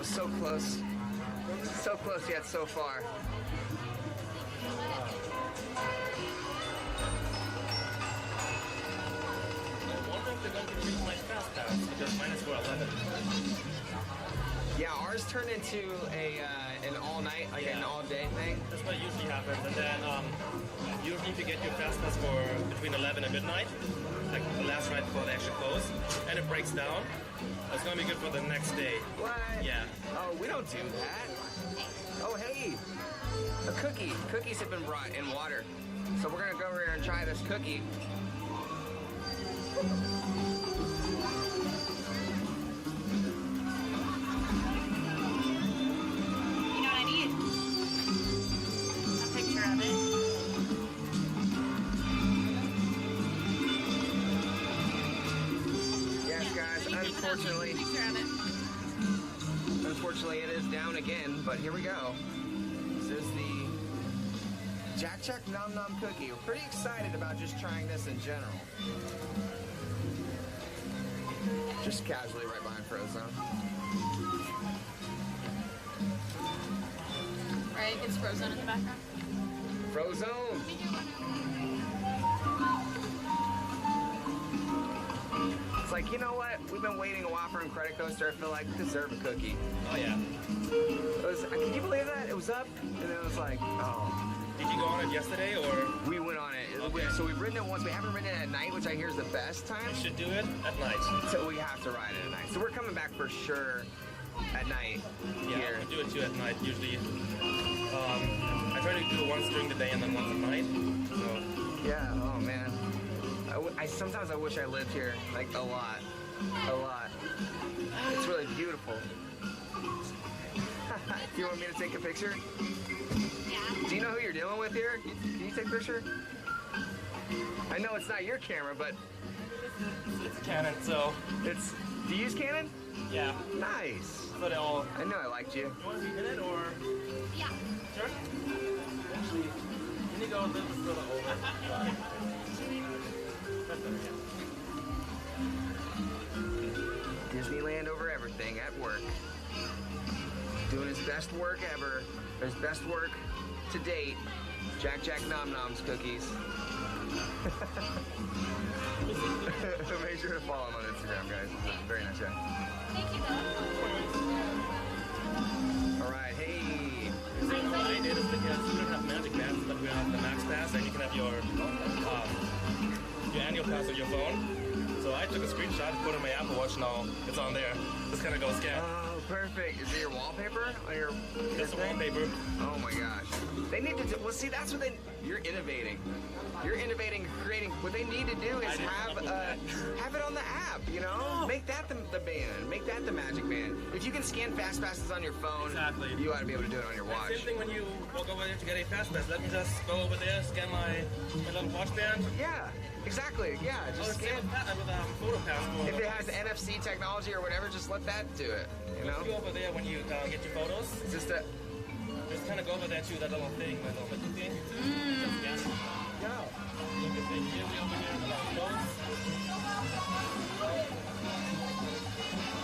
So close. So close yet so far. I wonder if they're going to use my fast pass because mine is for 11. Yeah, ours turned into an all-night, like an all-day thing. That's what usually happens. And then usually if you get your fast pass for between 11 and midnight, like the last night before they actually close, and it breaks down, it's going to be good for the next day. What? Yeah. Oh, we don't do that. Oh, hey, a cookie. Cookies have been brought in water. So we're gonna go over here and try this cookie. You know what I need? A picture of it. Yes, guys, unfortunately. Picture of it. Unfortunately, it is down again, but here we go. This is the Jack Jack Nom Nom Cookie. We're pretty excited about just trying this in general. Just casually right behind Frozone. Right, it's Frozone in the background. Frozone! It's like, you know what? We've been waiting a while for Incredicoaster. I feel like we deserve a cookie. Oh, yeah. Can you believe that? It was up, and then it was like, oh. Did you go on it yesterday, or? We went on it. Okay. So we've ridden it once. We haven't ridden it at night, which I hear is the best time. You should do it at night. So we have to ride it at night. So we're coming back for sure at night Yeah, here. we do it too at night usually. I try to do it once during the day and then once at night. So. Yeah, oh man. Sometimes I wish I lived here, like a lot. It's really beautiful. Do you want me to take a picture? Yeah. Do you know who you're dealing with here? Can you take a picture? I know it's not your camera, but It's Canon, so. do you use Canon? Yeah. Nice. So they all. I know I liked you. You want to be in it, or? Yeah. Sure. Actually, can you go a little further over? That's better, yeah. Disneyland over everything at work. Doing his best work ever. His best work to date. Jack Jack Nom Noms cookies. Make sure to follow him on Instagram, guys. He's a very nice guy. Thank you, though. Alright, hey. So what I did is because we don't have magic bands, but we have the max pass, and you can have your annual pass on your phone. So I took a screenshot, put it on my Apple Watch, now it's on there. Just kind of go scan. Oh, perfect. Is it your wallpaper? On your It's a wallpaper. Oh my gosh. They need to do, well see that's what you're innovating. You're innovating, creating, what they need to do is have it on the app, you know? Make that the band, make that the magic band. If you can scan fast passes on your phone, Exactly. you ought to be able to do it on your watch. Same thing when you walk over there to get a fast pass. Let me just go over there, scan my little watch band. Yeah, exactly, yeah, just scan. With a photo passport. If it has NFC technology or whatever, just let that do it, you Go know? over there when you get your photos. It's just that, Just kind of go over there to that little thing, that little little thing. Just scan it. yeah. You can say, here we over here, photos.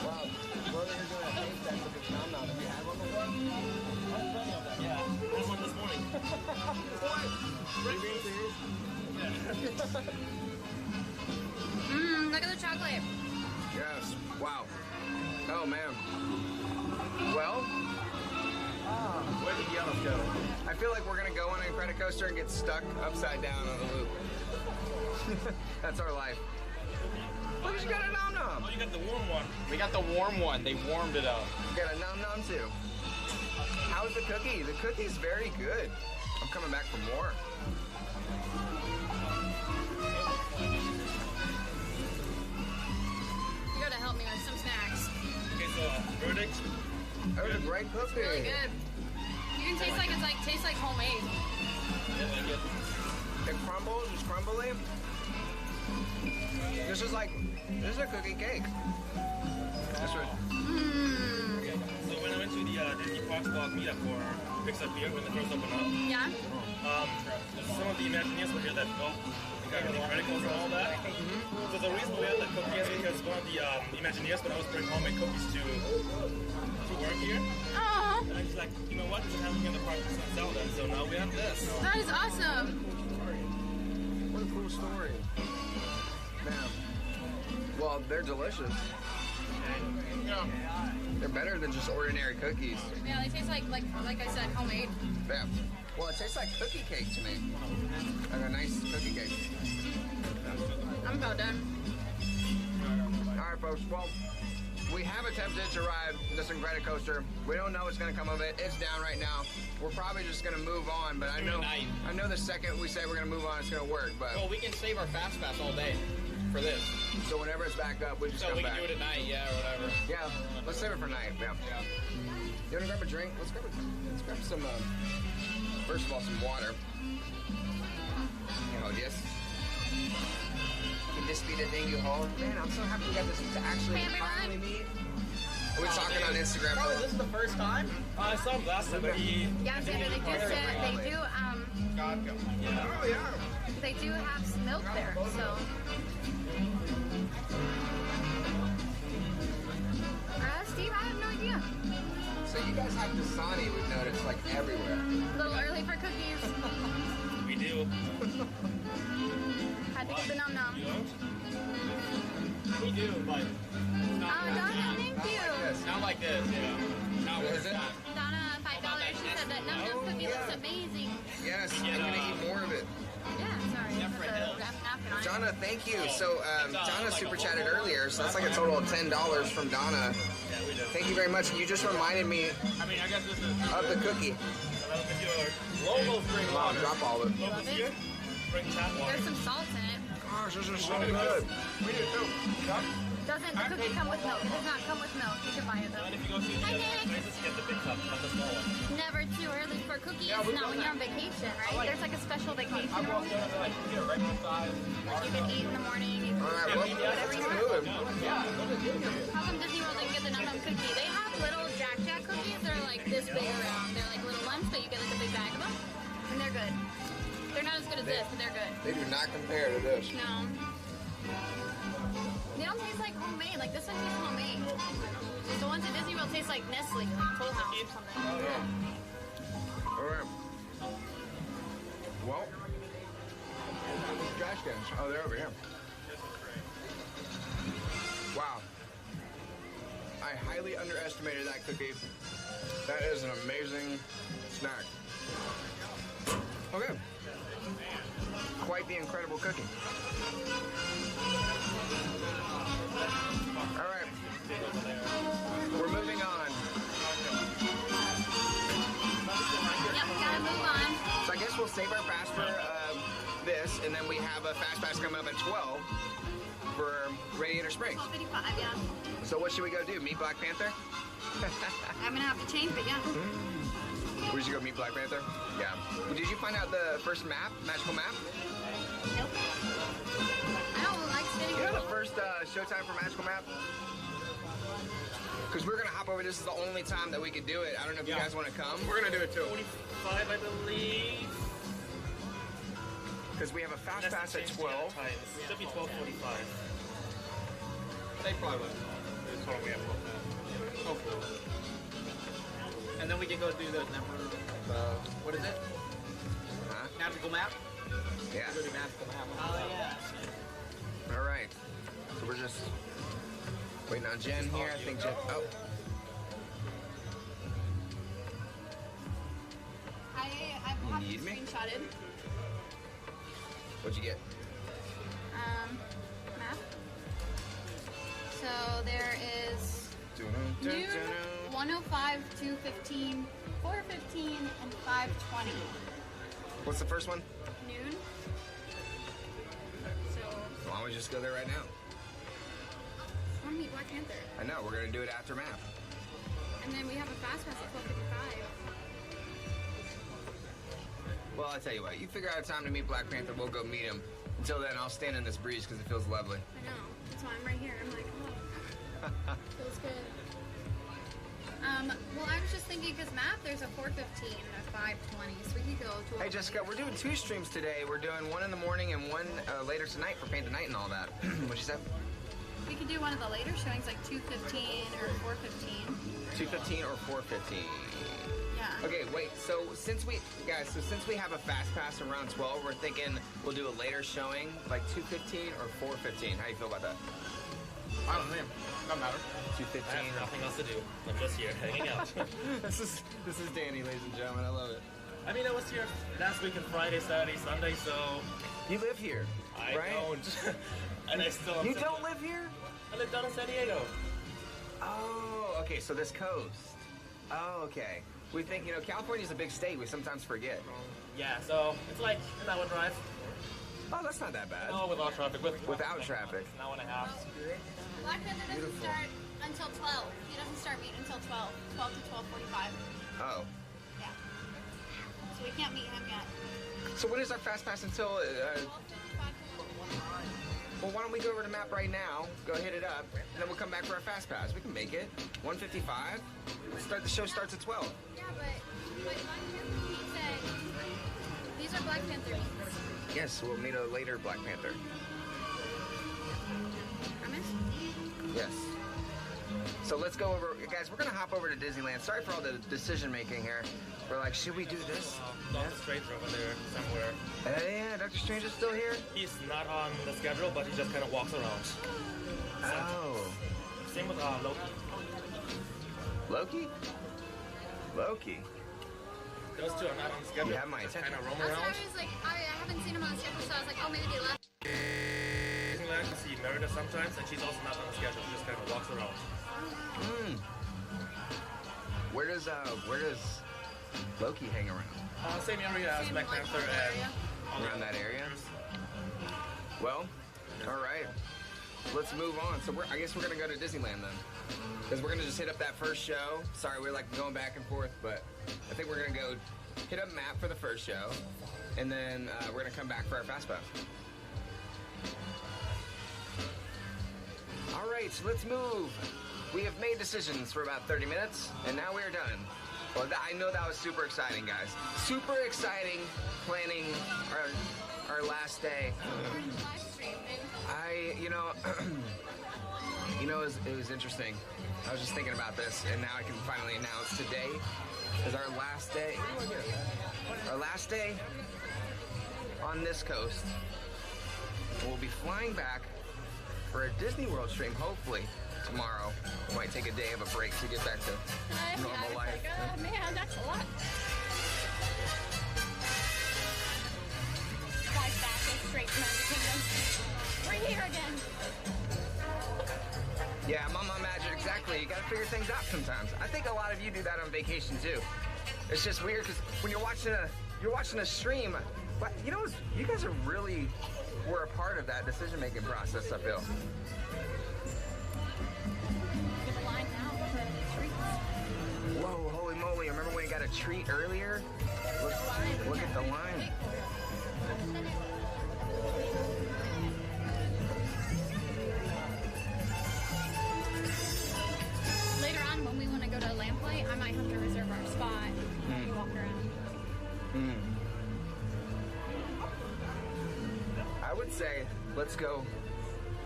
Wow, brother, you're doing a taste test with the Nom Nom. Have you had one before? Plenty of them, yeah. I had one this morning. What? Are you being serious? Look at the chocolate. Yes. Wow. Oh man. Well, Where did the yellows go? I feel like we're gonna go on an Incredicoaster and get stuck upside down on the loop. That's our life. Look, you got a Nom Nom. Oh, you got the warm one. We got the warm one. They warmed it up. You got a Nom Nom too. How's the cookie? The cookie's very good. I'm coming back for more. You gotta help me with some snacks. Okay, so verdict. That was a great cookie. Really good. You can taste like it's tastes like homemade. I like it. It crumbles. It's crumbly. This is a cookie cake. That's right. Okay. So when I went to the Disney Parks Blog meetup for Pixar Beer when they first opened up, Yeah. some of the Imagineers were here that got really critical for all that. So the reason we had that cookie is because one of the Imagineers, but I was bringing homemade cookies to work here. Oh, And she's like, you know what? This is happening in the park. Let's not sell them. So now we have this. that is awesome. What a cool story. Man. Well, they're delicious. Yeah. They're better than just ordinary cookies. Yeah, they taste like I said, homemade. Yeah. Well, it tastes like cookie cake to me. Like a nice cookie cake. I'm about done. All right, folks. Well, we have attempted to ride this Ingredicoaster coaster. We don't know what's going to come of it. It's down right now. We're probably just going to move on, but I know the second we say we're going to move on, it's going to work. But Well, we can save our fast pass all day for this. so whenever it's back up, we just So come we back. can do it at night, yeah, or whatever. Yeah, let's save it for night. Yeah. You want to grab a drink? Let's grab some. First of all, some water. You hold this. Can this be the thing you hold? Man, I'm so happy we got this to actually Hey, everyone. finally meet. We're talking on Instagram. Oh, this is the first time? I saw him last time, but he... Yeah, so they do Oh yeah. they do have some milk there, so. Steve, I have no idea. So you guys have Dasani, we've noticed, like everywhere. A little early for cookies. We do. Had to get the num num. You don't? We do, but Oh, Donna, thank you. Yes. not like this, yeah. Not where Is it's it? at. Donna, $5. She said that num num cookie looks amazing. Yes, I'm gonna eat more of it. Yeah, sorry. Yeah, Put for the Hill. napkin on it. Donna, thank you. So Donna super chatted earlier, so that's like a total of $10 from Donna. Yeah, we do. Thank you very much. You just reminded me I mean, I guess this is of the cookie. Hello, with your local spring Mom, water. drop all of it. locals here. Bring tap water. There's some salt in it. Gosh, this is so good. We do too. Doesn't the cookie come with milk? It does not come with milk. You can buy it And though. if you go to the Hi, other Nick. places, get the big cup, not the small one. Never too early for cookies. Not when you're on vacation, right? There's like a special vacation I room. walked in and like, get a regular size. Like you can eat in the morning. You All can right, well, let's keep moving. How come Disney World didn't get the num num cookie? They have little Jack Jack cookies. They're like this big around. They're like little ones, but you get like a big bag of them, and they're good. They're not as good as this, but they're good. They do not compare to this. No. They don't taste like homemade. Like this one tastes homemade. The ones at Disney World taste like Nestle, like Toll House or something. All right. Well, trash cans. Oh, they're over here. Wow. I highly underestimated that cookie. That is an amazing snack. Okay. Quite the incredible cookie. All right. We're moving on. Yep, gotta move on. So I guess we'll save our fast for this, and then we have a fast pass coming up at 12 for Radiator Springs. 12:55, yeah. So what should we go do? Meet Black Panther? I'm gonna have to change, but yeah. We should go meet Black Panther? Yeah. Well, did you find out the first map, magical map? Nope. I don't like spinning. You know the first showtime for magical map? Because we're going to hop over. This is the only time that we could do it. I don't know if you guys want to come. We're gonna do it too. 45, I believe. Because we have a fast Let's pass at change the 12. times. Should be 12:45. They probably will. That's what we have. Hopefully. And then we can go do the what is it? Huh? Magical map? Yeah. Go do magical map. Oh, yeah. All right. So we're just waiting on Jen here. I think Jen. Oh. I have Need me? screenshotted. What'd you get? Map. So there is noon, 105, 215, 415, and 520. What's the first one? Noon. So Why don't we just go there right now? I want to meet Black Panther. I know. We're going to do it after map. And then we have a fast pass at 12:55. Well, I'll tell you what. You figure out a time to meet Black Panther. We'll go meet him. Until then, I'll stand in this breeze because it feels lovely. I know. That's why I'm right here. I'm like, oh, feels good. Well, I was just thinking because map, there's a 415 and a 520, so we could go to. Hey, Jessica, we're doing 2 streams today. We're doing one in the morning and one later tonight for Paint the Night and all that. What you said? We could do one of the later showings, like 2:15 or 4:15. 2:15 or 4:15. Yeah. Okay, wait. So since we have a fast pass around 12, we're thinking we'll do a later showing, like 2:15 or 4:15. How you feel about that? I don't know. Doesn't matter. 2:15. I have nothing else to do. I'm just here hanging out. This is Danny, ladies and gentlemen. I love it. I mean, I was here last weekend, Friday, Saturday, Sunday, so You live here, I right? don't. And I still. You don't live here? I live down in San Diego. Oh, okay. So this coast. Oh, okay. We think, California's a big state. We sometimes forget. Yeah, so it's like an hour drive. Oh, that's not that bad. No, without traffic. Without traffic. An hour and a half. Black Panther doesn't Beautiful. start until 12. He doesn't start meeting until 12. 12 to 12:45. Oh. Yeah. So we can't meet him yet. So when is our fast pass until? 12:55. Well, why don't we go over to the map right now? Go hit it up, and then we'll come back for our fast pass. We can make it. 1:55. The show starts at 12. Yeah, but Black Panther meets at... These are Black Panther meets. Yes, we'll meet a later Black Panther. Promise? Yes. So let's go over, guys. We're gonna hop over to Disneyland. Sorry for all the decision making here. We're like, should we do this? Doctor Strange over there somewhere. Yeah, Doctor Strange is still here. He's not on the schedule, but he just kind of walks around. Oh, Same with Loki. Loki. Loki. Those two are not on the schedule. You have my attention. Kind of roam That's why around. I was like, I haven't seen him on the schedule, so I was like, oh, maybe they left. Disneyland, you see Merida sometimes, and she's also not on the schedule. She just kind of walks around. Where does Loki hang around? Same area as Same, Black like, Panther local and area. all Around the that area? others. Well, all right. Let's move on. So I guess we're gonna go to Disneyland then, because we're gonna just hit up that first show. Sorry, we're like going back and forth, but I think we're gonna go hit up map for the first show, and then we're gonna come back for our fast pass. All right, so let's move. We have made decisions for about 30 minutes, and now we are done. Well, I know that was super exciting, guys. Super exciting planning our last day. Live stream, dude. It was interesting. I was just thinking about this, and now I can finally announce today is our last day. Our last day on this coast. We'll be flying back for a Disney World stream, hopefully tomorrow. We might take a day of a break to get back to normal it's life. like, oh man, that's a lot. Flies back and straight to Magic Kingdom. We're here again. Yeah, Mama Magic, exactly. You gotta figure things out sometimes. I think a lot of you do that on vacation too. It's just weird because when you're watching a stream, but you guys are really were a part of that decision-making process, I feel. Get a line now for the treats. Whoa, holy moly! Remember when we got a treat earlier? Look at the line. Later on, when we want to go to Lamplight, I might have to reserve our spot when we walk around. I would say let's go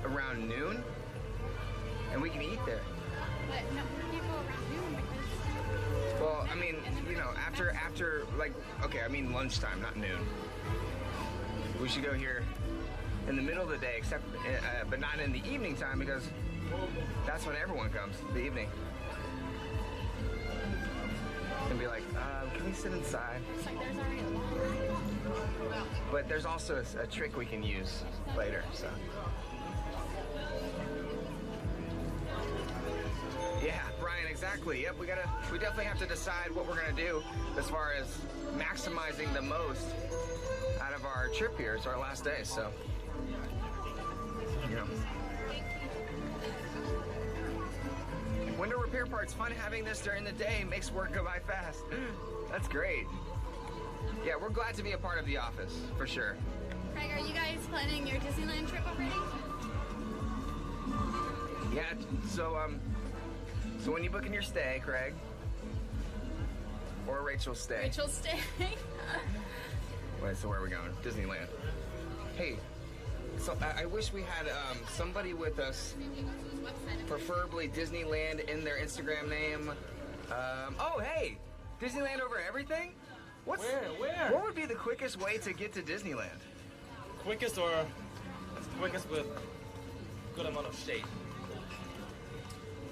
around noon, and we can eat there. But no, we can't go around noon because Well, I mean, after like, okay, I mean lunchtime, not noon. We should go here in the middle of the day, but not in the evening time because that's when everyone comes, the evening. And be like, can we sit inside? it's like there's already a line. But there's also a trick we can use later, so. Yeah, Brian, exactly. Yep, we definitely have to decide what we're gonna do as far as maximizing the most out of our trip here. It's our last day, so. You know. Window repair parts, fun having this during the day, makes work go by fast. That's great. Yeah, we're glad to be a part of the office, for sure. Craig, are you guys planning your Disneyland trip already? Yeah, so when you booking your stay, Craig? Or Rachel's stay? Rachel's stay. Wait, so where are we going? Disneyland. Hey, so I wish we had somebody with us preferably Disneyland in their Instagram name. Oh, hey, Disneyland over everything? Where? What would be the quickest way to get to Disneyland? Quickest with good amount of shade.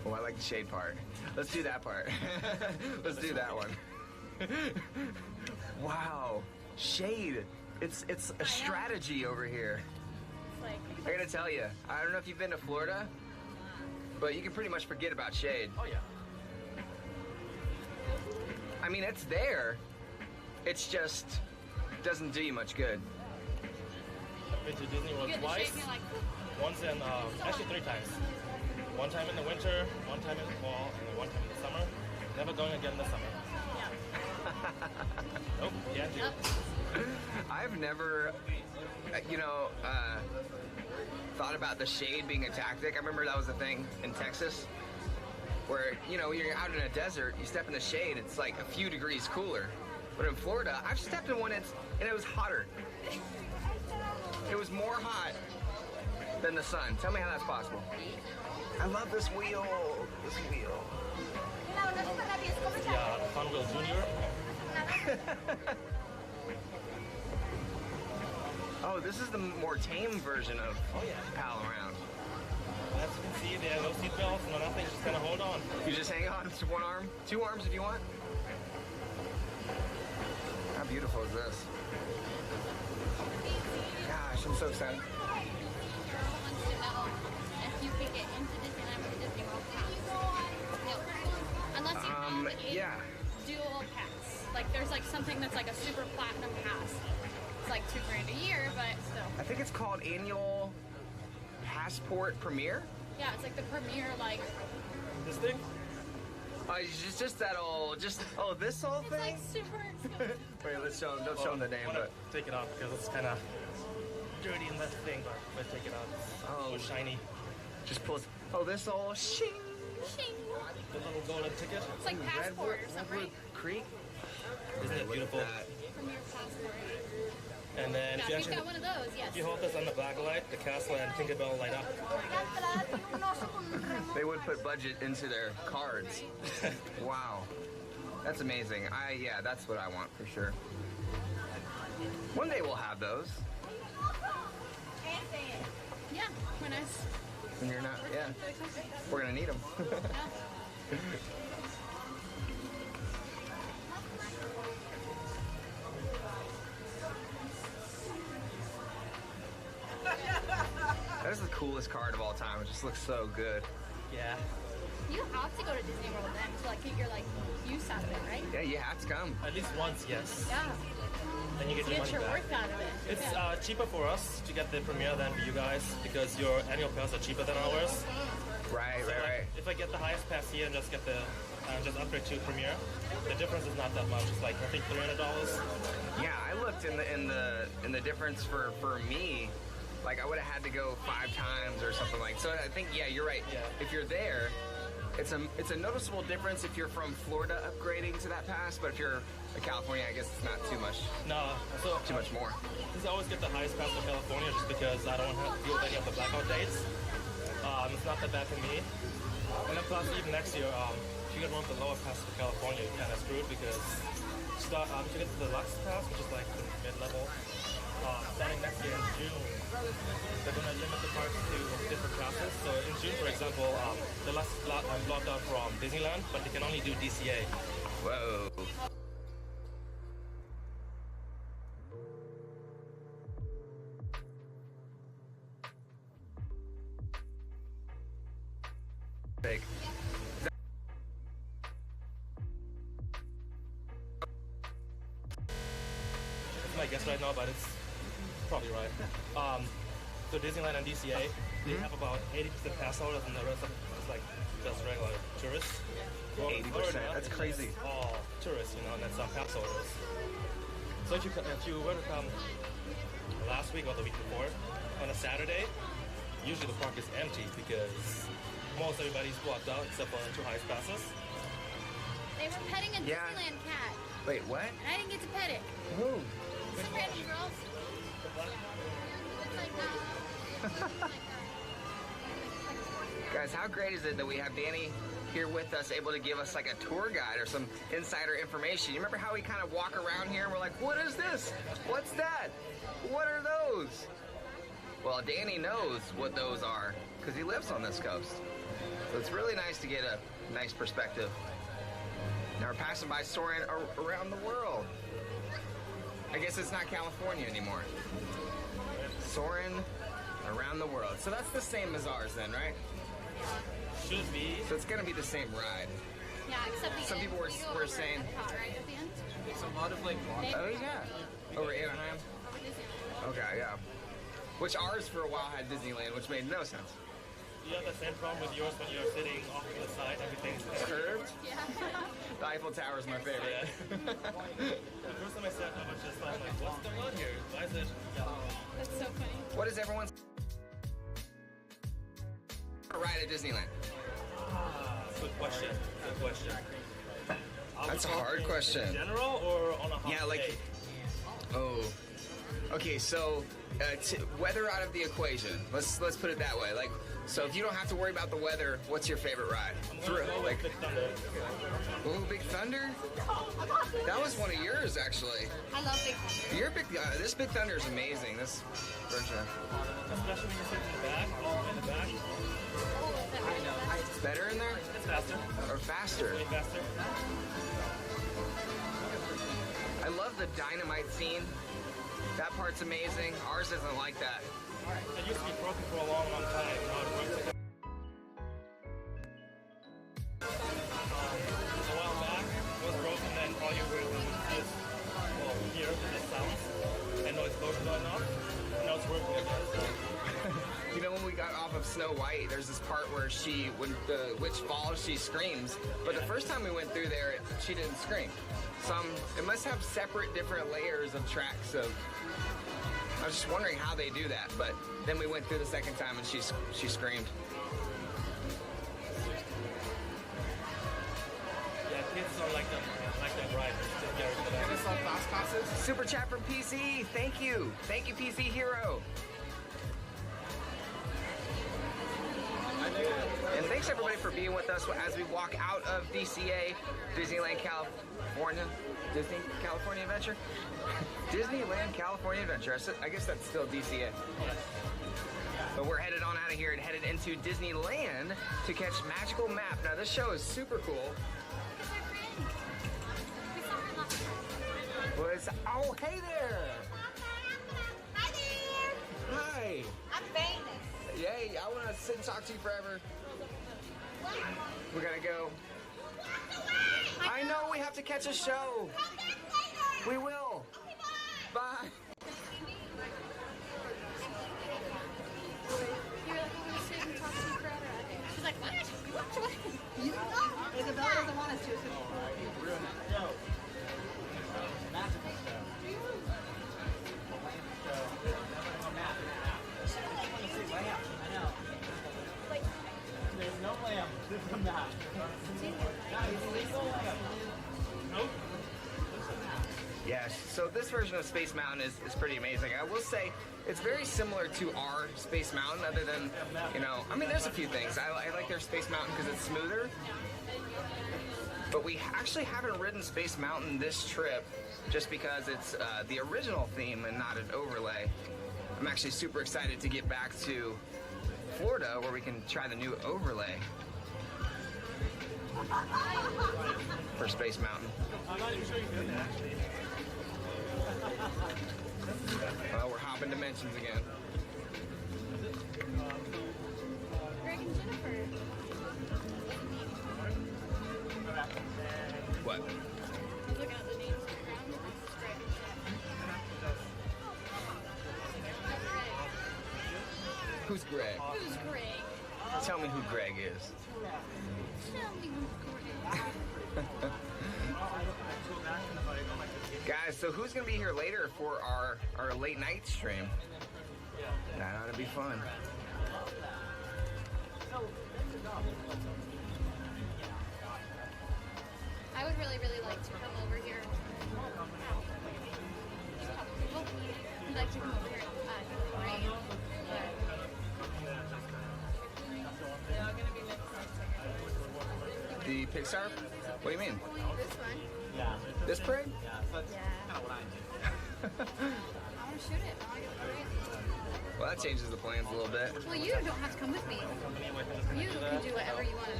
Oh, I like the shade part. Let's do that part. Let's do that one. Wow, shade. It's a strategy over here. Like, I gotta tell you, I don't know if you've been to Florida, but you can pretty much forget about shade. Oh yeah. I mean, it's there. It's just doesn't do you much good. I've been to Disney World you get the twice. shade and you're like, Once in, actually 3 times. One time in the winter, one time in the fall, and then one time in the summer. Never going again this summer. yeah. Nope, yeah, dude. Yep. I've never, thought about the shade being a tactic. I remember that was a thing in Texas, where you're out in a desert, you step in the shade, it's like a few degrees cooler. But in Florida, I've stepped in one and it was hotter. It was more hot than the sun. Tell me how that's possible. I love this wheel. This wheel. Yeah, Fun Wheel Junior. Oh, this is the more tame version of Pal Around. As you can see, there are no seat belts, no nothing, just kind of hold on. You just hang on to one arm, 2 arms if you want. How beautiful is this? Gosh, I'm so excited. Wants to know if you can get into Disneyland with a Disney World pass. No. Unless you have a dual pass. Like there's like something that's like a super platinum pass. It's like $2,000 a year, but still. I think it's called Annual Passport Premier. Yeah, it's like the premier like. This thing? It's just that old, this whole It's thing? like super expensive. Wait, let's show them, don't show them the name, I wanna but. take it off because it's kind of dirty in that thing, but let's take it out. Oh. So shiny. Just pulls. Oh, this old shing. Shing. The little golden ticket. It's like passport or something. Redwood Creek. Isn't it beautiful? Premier passport. And then Yeah, if you if you've actually got one of those, yes. if you hold this on the black light, the castle and Tinkerbell light up. They would put budget into their cards. Wow. That's amazing. Yeah, that's what I want for sure. One day we'll have those. Yeah, when I. When you're not, yeah. We're gonna need them. That is the coolest card of all time. It just looks so good. Yeah. You have to go to Disney World then to like get your like use out of it, right? Yeah, you have to come. At least once, yes. Yeah. Then you get your Get money your back. worth out of it. It's Yeah. cheaper for us to get the premiere than for you guys because your annual pass are cheaper than ours. Right, So right, right. if I get the highest pass here and just get the just upgrade to premiere, the difference is not that much. It's like I think $300. Yeah, I looked in the difference for me. Like I would have had to go 5 times or something like. So I think you're right. Yeah. If you're there, it's a noticeable difference if you're from Florida upgrading to that pass, but if you're in California, I guess it's not too much No, so much more. I always get the highest pass for California just because I don't have to deal with any of the blackout dates. It's not that bad for me. And then plus even next year, if you get one of the lower passes for California, you're kind of screwed because if you get the deluxe pass, which is like the mid-level, starting next year in June, they're going to limit the parks to different passes. So in June, for example, the last I'm blocked out from Disneyland, but they can only do DCA. Whoa. Big. That's my guess right now, but it's probably right. So Disneyland and DCA, they have about 80% pass holders, and the rest of it's like just regular tourists. 80%, that's crazy. All tourists, and then some pass holders. So if you were to come last week or the week before on a Saturday, usually the park is empty because most everybody's blocked out except for the 2 highest passes. They were petting a Yeah. Disneyland cat, Wait, what? and I didn't get to pet it. Whoa. Some random girls. It's like Guys, how great is it that we have Danny here with us, able to give us like a tour guide or some insider information. You remember how we kind of walk around here and we're like, what is this? What's that? What are those? Well, Danny knows what those are because he lives on this coast. So it's really nice to get a nice perspective. Now we're passing by soaring around the world. I guess it's not California anymore. Soaring around the world. So that's the same as ours then, right? Should be. So it's gonna be the same ride. Yeah, except the Some end. people were You go over saying. Epcot, right at the end. It's a lot of like walking. Oh yeah. Over Anaheim. Over Disneyland. Okay, yeah. Which ours for a while had Disneyland, which made no sense. You have the same problem with yours when you're sitting off to the side. Everything's Curved. Yeah. The Eiffel Tower is my favorite. The first time I sat, I was just like, what's going on here? Why is it yellow? That's so funny. What is everyone's ride at Disneyland? Good question. Good question. That's a hard question. In general or on a hot Yeah, like. day? Oh. Okay, so weather out of the equation. Let's put it that way. Like, so if you don't have to worry about the weather, what's your favorite ride? Thrill, like. Big Thunder. Oh, Big Thunder. That was one of yours, actually. I love Big Thunder. Your Big. This Big Thunder is amazing. This version. Especially when you sit in the back, all the way in the back. It's better in there It's faster. or faster. Way faster. I love the dynamite scene. That part's amazing. Ours isn't like that. It used to be broken for a long, long time. Now it works again. A while back, it was broken, then all you heard was just, well, hear the sounds and no explosion going off. And now it's working again. You know, when we got off of Snow White, there's this part where when the witch falls, she screams. But the first time we went through there, she didn't scream. It must have separate, different layers of tracks of. I was just wondering how they do that, but then we went through the second time and she screamed. Yeah, kids don't like them right. Just get rid of Get them. us some fast passes. Super chat from PC. Thank you, PC Hero. And thanks everybody for being with us as we walk out of DCA, Disneyland California, Disney California Adventure, Disneyland California Adventure. I guess that's still DCA. But we're headed on out of here and headed into Disneyland to catch Magical Map. Now this show is super cool. Oh, hey there! Hi there! Hi! I'm famous. Yay, I want to sit and talk to you forever. We're gonna go. I know we have to catch a show. Come back later. We will. Okay, bye. Bye. You're like, I'm gonna sit and talk to you forever. She's like, what? You walked away. Isabella doesn't want us to. There's no lamb. This is a map. Yes, so this version of Space Mountain is pretty amazing. I will say it's very similar to our Space Mountain, other than, I mean, there's a few things. I like their Space Mountain because it's smoother. But we actually haven't ridden Space Mountain this trip just because it's the original theme and not an overlay. I'm actually super excited to get back to Florida where we can try the new overlay for Space Mountain. I'm not even sure you did that, actually. Well, we're hopping dimensions again. Greg and Jennifer. What? I was looking at the names on the ground. This is Greg and Jennifer. Who's Greg? Who's Greg? Tell me who Greg is. Tell me who's Greg. Guys, so who's going to be here later for our late night stream? That ought to be fun. I would really, really like to come over here. I'd like to come over here in rain. But The Pixar? What do you mean? This one. Yeah. This parade? Yeah, so that's kind of what I do. I want to shoot it. I want to get the parade. Well, that changes the plans a little bit. Well, you don't have to come with me. You can do whatever you want to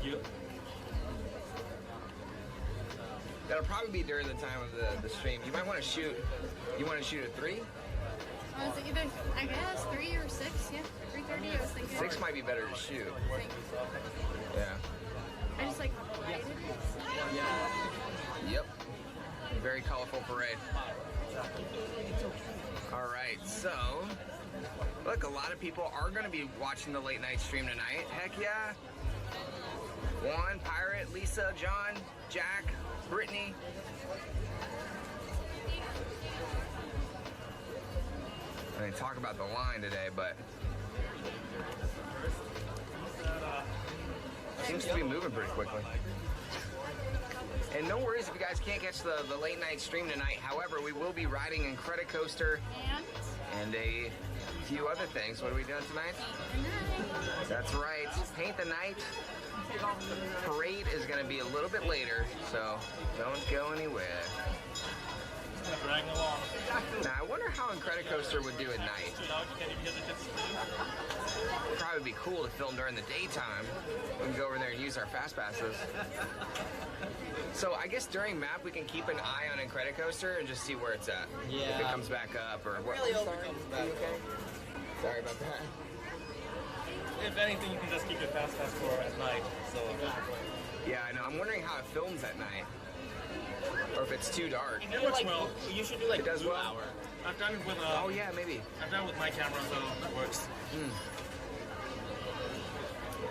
do. You? That'll probably be during the time of the stream. You might want to shoot. You want to shoot at 3? I was either, I guess, 3 or 6. Yeah, 3:30. I was thinking. 6 might be better to shoot. Thanks. Yeah. I just like how bright it is. Yep. Very colorful parade. All right, so look, a lot of people are going to be watching the late night stream tonight. Heck yeah. Juan, Pirate, Lisa, John, Jack, Brittany. I didn't talk about the line today, but seems to be moving pretty quickly. And no worries if you guys can't catch the late night stream tonight. However, we will be riding Incredicoaster and a few other things. What are we doing tonight? That's right, Paint the Night. Parade is going to be a little bit later, so don't go anywhere. Drag along. Now, I wonder how Incredicoaster would do at night. Probably be cool to film during the daytime. We can go over there and use our fast passes. So I guess during map we can keep an eye on Incredicoaster and just see where it's at. Yeah. If it comes back up or what. Really Sorry. comes back. Are you okay? Sorry about that. If anything, you can just keep your fast pass for at night. So Yeah, I know. I'm wondering how it films at night. Or if it's too dark. it works well. You should do like It does blue well? hour. I've done it with Oh yeah, maybe. I've done it with my camera, so it works.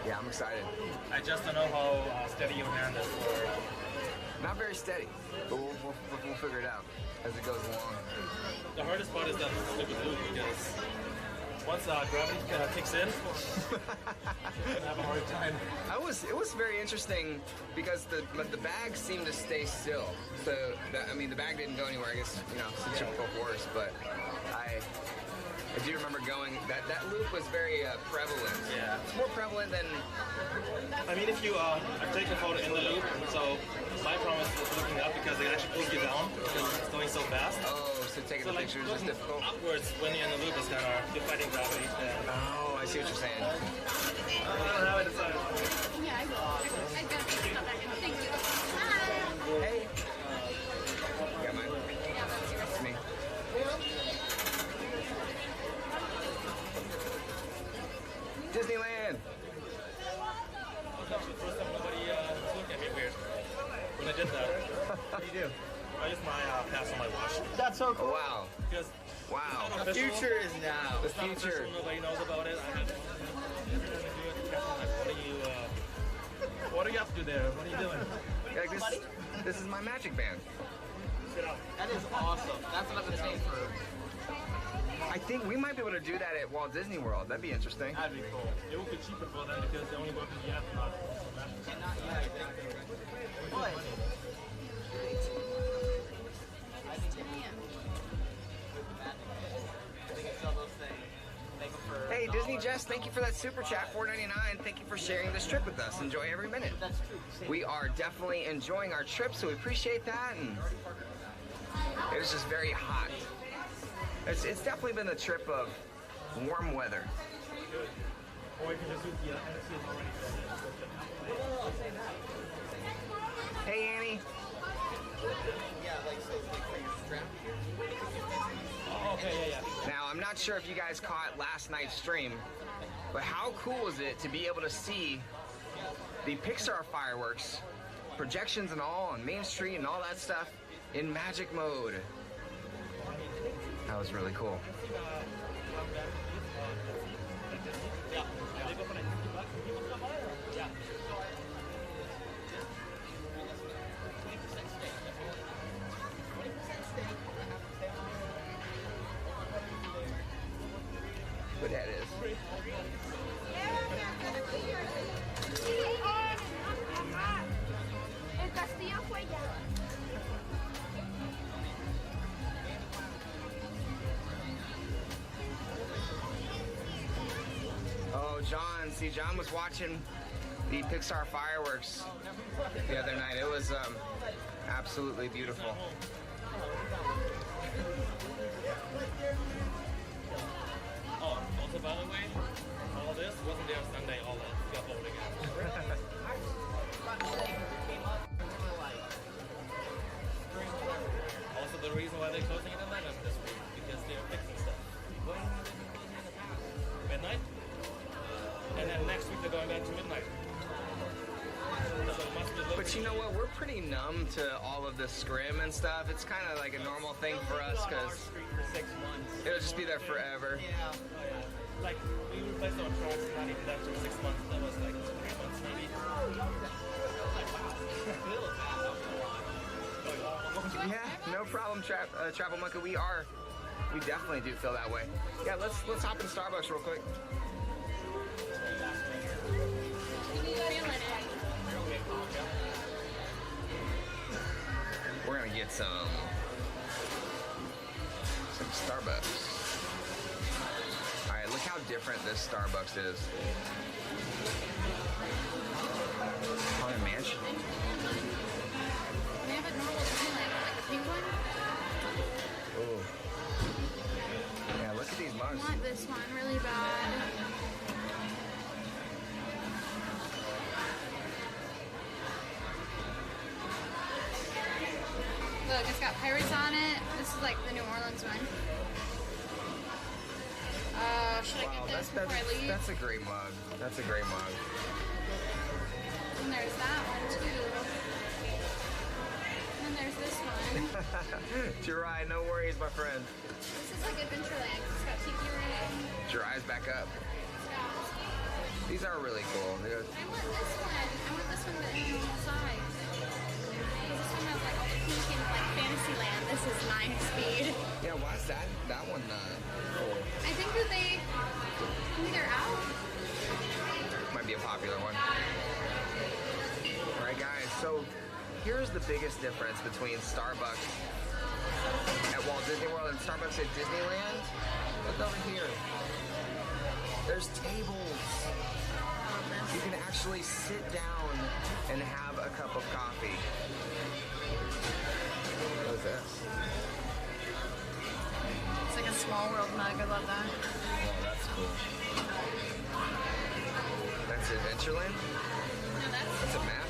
Yeah, I'm excited. I just don't know how steady your hand is for. Not very steady, but we'll figure it out as it goes along. The hardest part is that stupid loop because once gravity kicks in, I have a hard time. It was very interesting because the bag seemed to stay still. So the bag didn't go anywhere. I guess since you full force, but I do remember going. That loop was very prevalent. Yeah. It's more prevalent than. I mean, if you I've taken a photo in the loop, so my problem is looking up because it actually pulls you down because it's going so fast. Oh, so taking the pictures is looking difficult. upwards when you're in the loop is kind of you're fighting gravity. Oh, I see what you're saying. I don't know how I decided. Yeah, I will. I got this stuff back in. Thank you. Hi. Hey. You got mine? It's me. Disneyland. Actually, first time nobody was looking at me weird when I did that. What do you do? I used my pass on my watch That's so cool. Wow. because Wow. The future is now. The it's not future. official, nobody knows about it. I had to do it. What do you have to do there? What are you doing? Like this is my magic band. That is awesome. That's what I've been saying for. I think we might be able to do that at Walt Disney World. That'd be interesting. That'd be cool. It would be cheaper for them because they only work in the app, not. What? Hey, Disney Jess, thank you for that super chat, $4.99. Thank you for sharing this trip with us. Enjoy every minute. That's true. We are definitely enjoying our trip, so we appreciate that. And it was just very hot. It's definitely been the trip of warm weather. Or you can just use the NFC already. Hey, Annie. Yeah, like so, like for your strap. Oh, okay, yeah. Now, I'm not sure if you guys caught last night's stream, but how cool is it to be able to see the Pixar fireworks, projections and all, on Main Street and all that stuff in magic mode? That was really cool. What that is. El castillo fue ya. Oh, John. See, John was watching the Pixar fireworks the other night. It was absolutely beautiful. Oh, also by the way, all this wasn't there Sunday, all that scaffolding. Also the reason why they're closing at 11 this week, because they're fixing stuff. When have they been closing in the past? Midnight? And then next week they're going back to midnight. So it must be But you know what? We're pretty numb to all of this scrim and stuff. It's kind of like a normal thing for us because For 6 months. it'll just be there forever. Yeah. like we replaced our trucks, not even that took 6 months. That was like 3 months maybe. Yeah, no problem, Travel Monkey. We definitely do feel that way. Yeah, let's hop in Starbucks real quick. We're gonna get some Starbucks. All right, look how different this Starbucks is. Haunted Mansion. They have a normal Disneyland, like the pink one. Oh. Yeah, look at these I mugs. want this one really bad. Look, it's got pirates on it. This is like the New Orleans one. Should I Wow, get this before I leave? that's a great mug. That's a great mug. And there's that one too. And then there's this one. Jirai, no worries, my friend. This is like Adventureland. It's got tiki room. Jirai's back up. Yeah. These are really cool. I want this one. I want this one, but in a normal size. This one has like all the pink and like Fantasyland. This is 9 speed. Yeah, why is that one cool? I think that maybe they're out. Might be a popular one. All right, guys. So here's the biggest difference between Starbucks at Walt Disney World and Starbucks at Disneyland. Look over here. There's tables. You can actually sit down and have a cup of coffee. What is this? It's like a small world mug. I love that. Oh, that's cool. That's Adventureland? No, That's a map?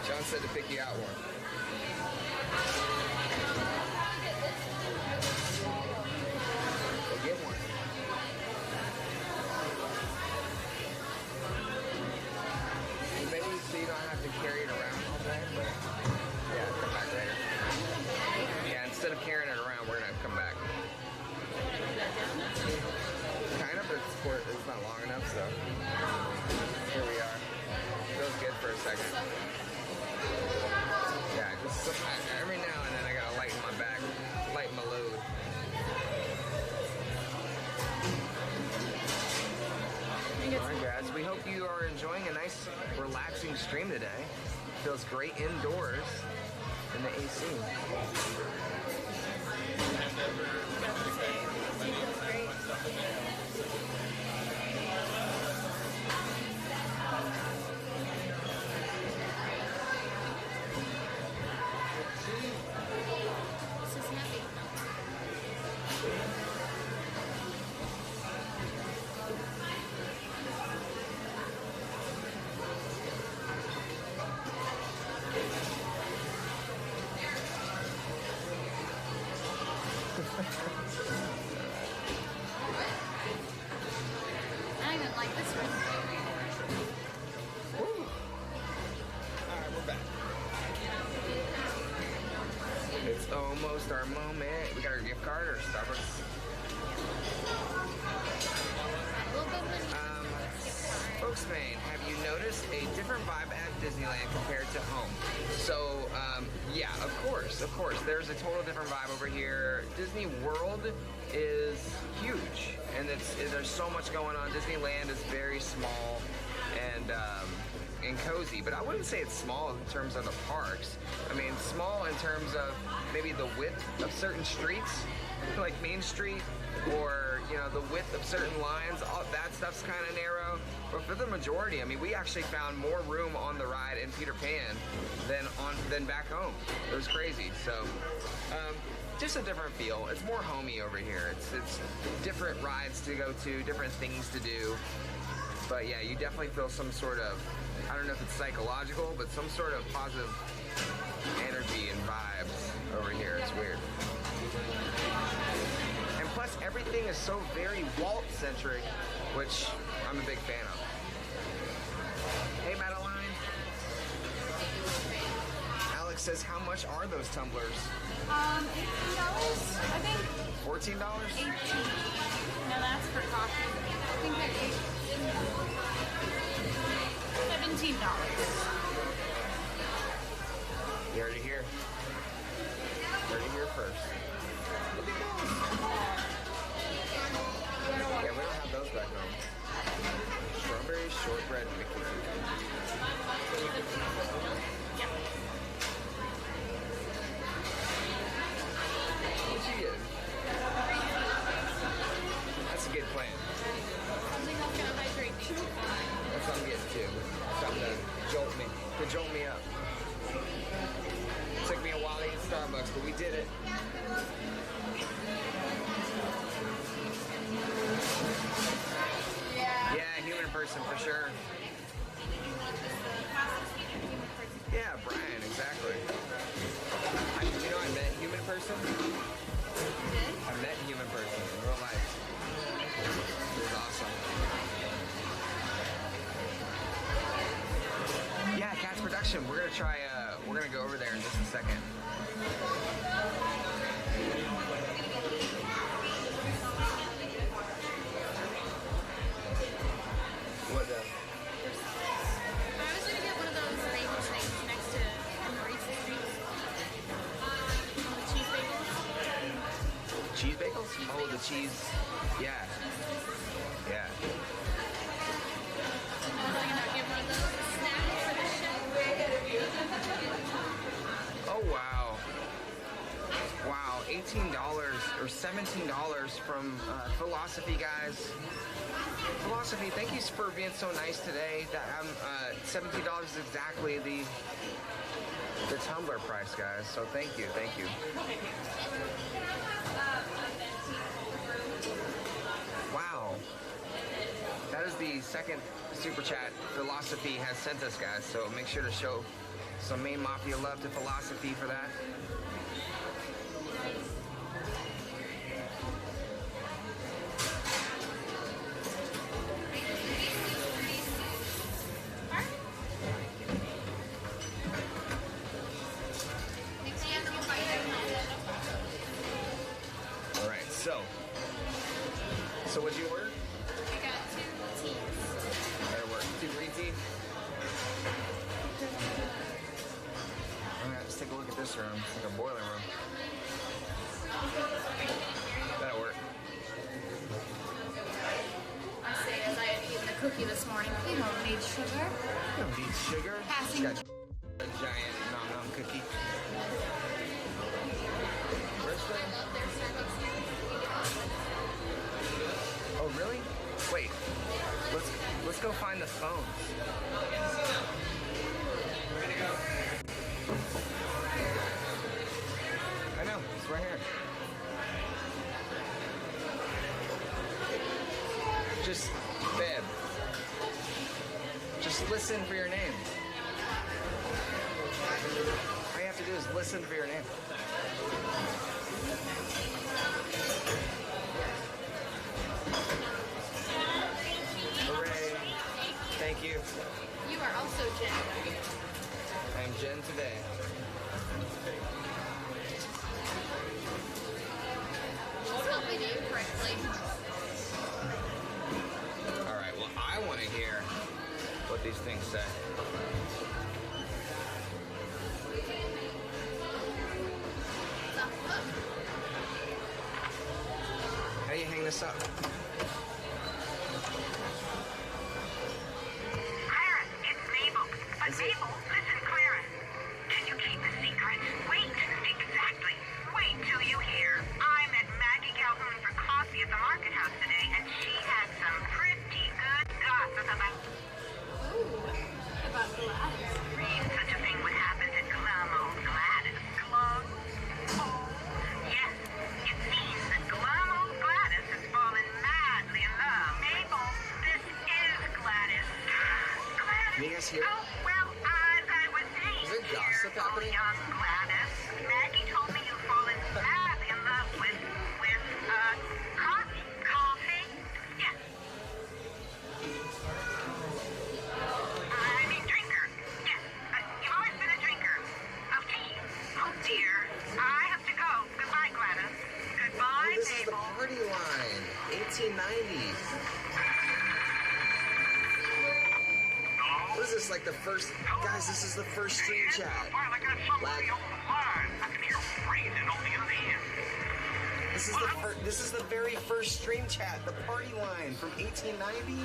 John said to pick you out one. Well, get one. Maybe so you don't have to carry it around all day, but yeah, come back later. Yeah, instead of carrying it around, we're gonna come back. Kind of, but it's not long enough, so here we are. Feels good for a second. Yeah, just every now and then I gotta lighten my back, lighten my load. Alright guys, we hope you are enjoying a nice, relaxing stream today. Feels great indoors in the AC. This is heavy. I even like this one. Alright, we're back. It's almost our moment. We got our gift card or Starbucks. A little bit of a Spokesman, have you noticed a different vibe at Disneyland compared to home? So, yeah, of course. There's a total different vibe over here. Disney World is huge, and there's so much going on. Disneyland is very small, and and cozy, but I wouldn't say it's small in terms of the parks. I mean, small in terms of maybe the width of certain streets, like Main Street, or you know, the width of certain lines. All that stuff's kind of narrow. But for the majority, I mean, we actually found more room on the ride in Peter Pan than back home. It was crazy. So. Just a different feel. It's more homey over here. It's different rides to go to, different things to do. But yeah, you definitely feel some sort of, I don't know if it's psychological, but some sort of positive energy and vibes over here. It's weird. And plus, everything is so very Walt-centric, which I'm a big fan of. Hey, Madeline. Alex says, how much are those tumblers? $18, I think. $14? 18. No, that's for coffee. I think they're $17. You heard it here. Heard it here first. Yeah, we don't have those back home. Strawberry shortbread Mickey cookie. What you get? That's a good plan. Something that's gonna hydrate me. That's what I'm getting too. Something to jolt me up. It took me a while to eat Starbucks, but we did it. Yeah, human person for sure. Yeah, Brian, exactly. You know, I met human person. I met human person in real life. It was awesome. Yeah, Cat's Production. We're gonna try. We're gonna go over there in just a second. What the? I was gonna get one of those bagel things next to Maurice's Street. The cheese bagels. Cheese bagels? Oh, the cheese. Yeah. Yeah. I was gonna get one of those snacks for the show. Oh, wow. Wow, $18 or $17 from Philosophy, guys. Philosophy, thank you for being so nice today. That $17 is exactly the tumbler price, guys. So thank you, thank you. Wow, that is the second super chat Philosophy has sent us, guys. So make sure to show some Main Mafia love to Philosophy for that. All right, so what'd you order? I got 2 teas. That'll work. 2 green tea. All right, let's take a look at this room. It's like a boiler room. That'll work. I say as I had eaten the cookie this morning, you don't need sugar. You don't need sugar. Passing. Got a giant nom-nom cookie. Where's the... I love their Starbucks here. Oh, really? Wait. Let's go find the phones. I know, it's right here. Just, babe. Just listen for your name. All you have to do is listen for your name. Hooray. Thank you. You are also Jen. I am Jen today. Spelled my name correctly. All right, well, I want to hear what these things say. How do you hang this up? Iris, it's Mabel. Can you guys hear? Oh, well, as I was saying, Is there gossip dear, happening? young Gladys, Maggie told me you've fallen madly in love with coffee. Coffee? Yes. I mean drinker. Yes. You've always been a drinker of tea. Oh, dear. I have to go. Goodbye, Gladys. Goodbye, Oh, this is the Mabel. party line. 1890. What is this, like the first... Guys, this is the first stream chat. Finally got somebody Lag. on the line. I can hear phrasing on the other end. This is the very first stream chat, the party line from 1890.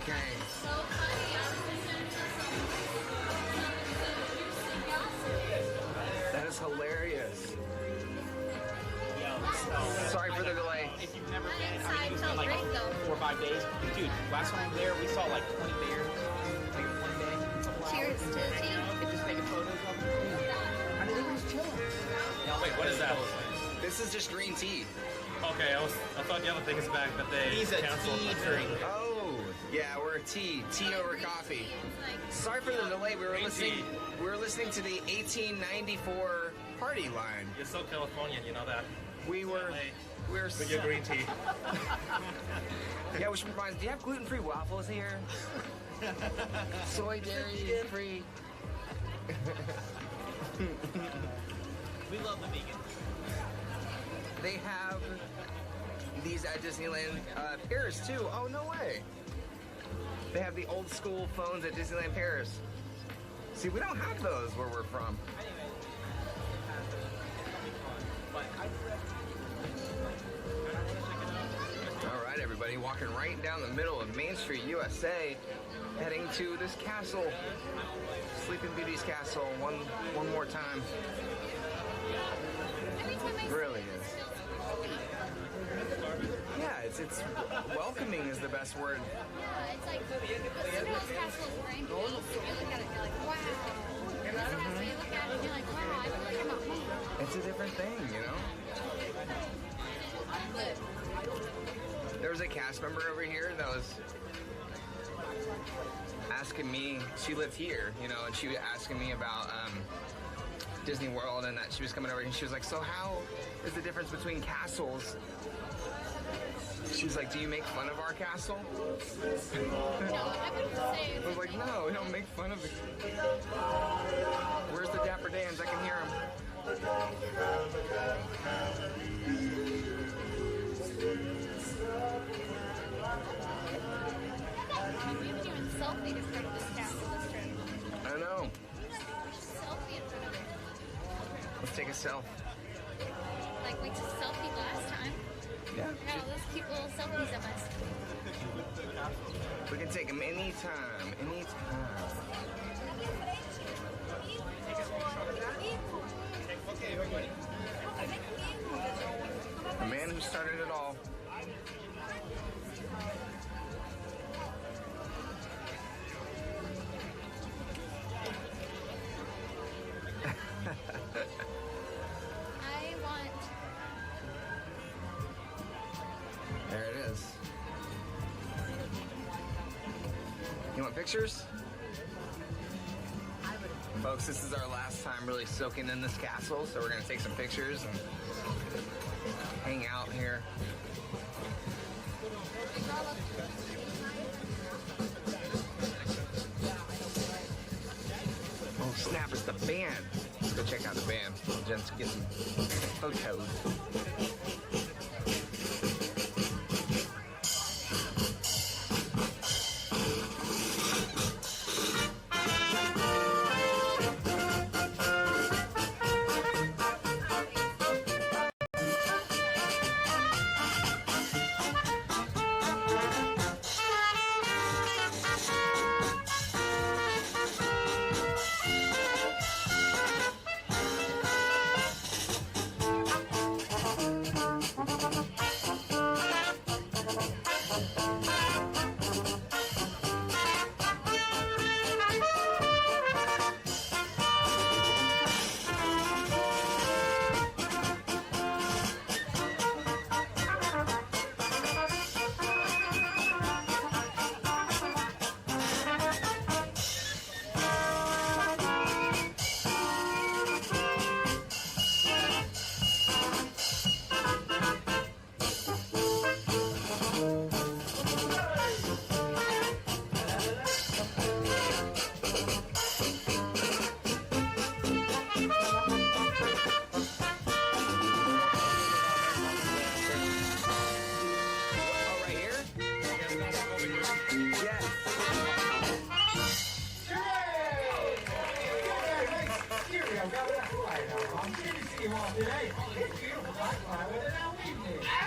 Okay. So funny. I was listening to That is hilarious. Yo, Sorry for the delay. if you've never That been, inside it's felt been like great, though. 4 or 5 days. Dude, last time we were there, we saw like 20 bears. Like in 1 day. Cheers to the tea. And just taking photos of them. I mean, they were just chilling. Wait, what is that? This is just green tea. Okay, I thought the other thing is back, but they He's a canceled tea the drinker. Oh, yeah, we're tea over coffee. It's like, Sorry for the delay. We were Green listening. tea. We were listening to the 1894 party line. You're so Californian, you know that. We were With your green tea. Yeah, which reminds. Do you have gluten-free waffles here? Soy dairy free. We love the vegan. They have these at Disneyland Paris too. Oh no way! They have the old school phones at Disneyland Paris. See, we don't have those where we're from. All right, everybody, walking right down the middle of Main Street, USA, heading to this castle, Sleeping Beauty's castle. One more time. every time I see Really it, is. it feels sweet. Yeah, it's welcoming is the best word. Yeah, it's like Cinderella's castle is very nice. You look at it, you're like, wow. This castle, you look at it, and you're like, wow, I feel like I'm at home. It's a different thing, you know? But There was a cast member over here that was asking me, she lived here, you know, and she was asking me about Disney World and that she was coming over and she was like, so how is the difference between castles? She's like, do you make fun of our castle? no, I wouldn't say I was like, no, we don't make fun of it. Where's the Dapper Dans? I can hear him. we haven't even selfied in front of this castle this trip. I know. We should selfie in front of it. Let's take a selfie. Like we just selfied last time. Yeah. We got all those cute little selfies of us. We can take them anytime, anytime. The man who started it all. I want. There it is. You want pictures? Folks, this is our last time really soaking in this castle, so we're gonna take some pictures and hang out here. Oh snap, it's the band. Let's go check out the band. Jen's getting photos.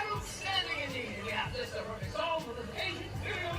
Outstanding indeed. We have this from the soul of the Asian film.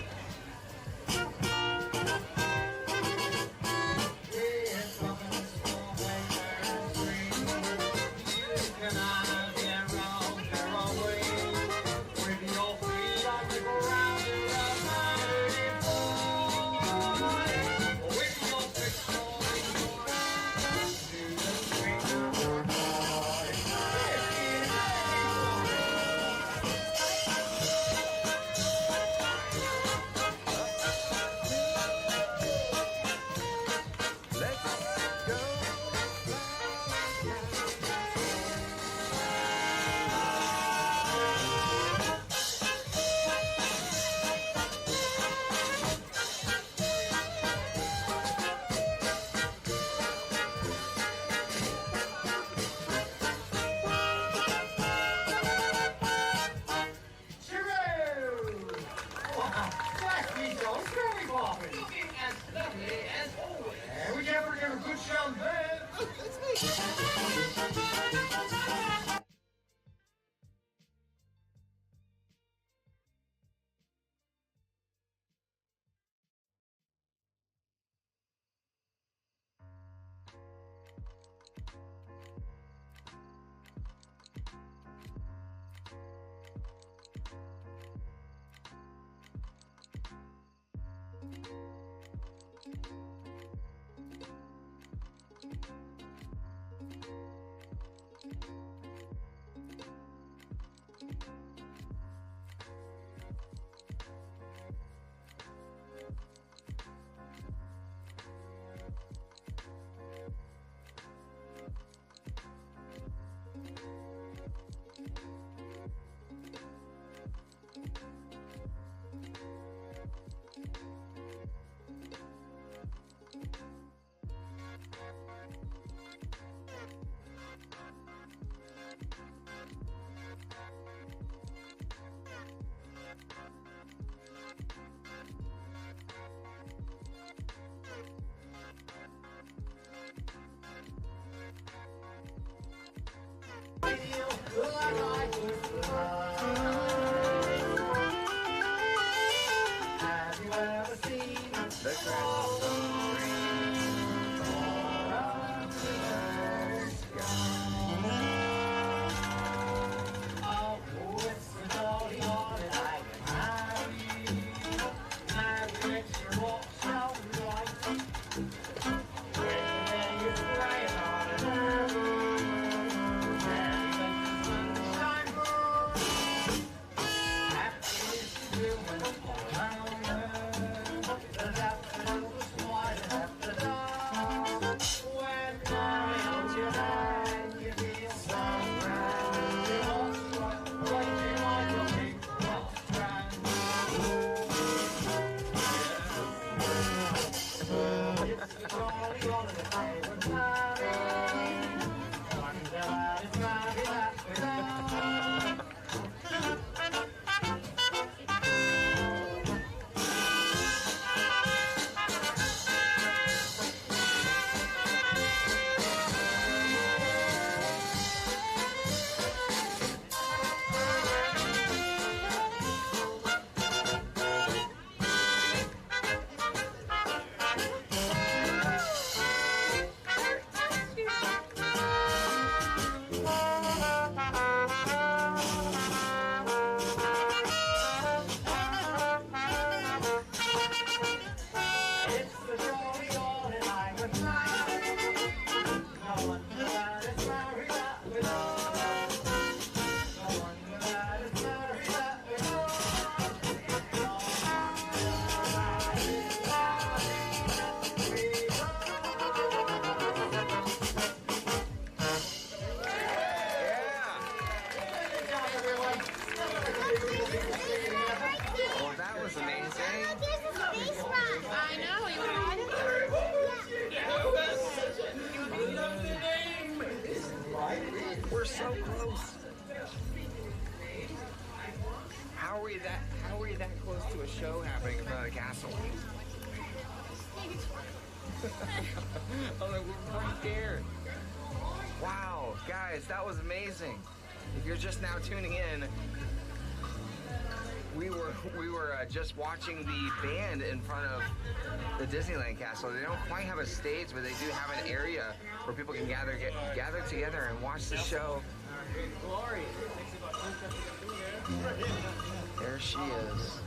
We're so close. How are we that close to a show happening in front of the castle? I'm like, we're right there. Wow, guys, that was amazing. If you're just now tuning in, we were just watching the band in front of the Disneyland castle. They don't quite have a stage, but they do have an area where people can gather together and watch the show. Glory. There she is.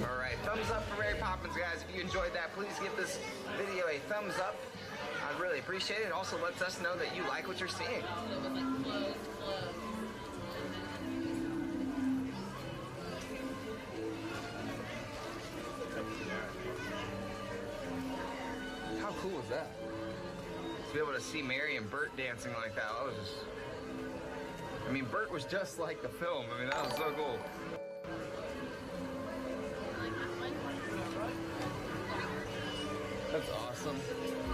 All right, thumbs up for Mary Poppins, guys. If you enjoyed that, please give this video a thumbs up. I'd really appreciate it. It also lets us know that you like what you're seeing. How cool is that? To be able to see Mary and Bert dancing like that, that was just... I mean, Bert was just like the film. I mean, that was so cool. That's awesome.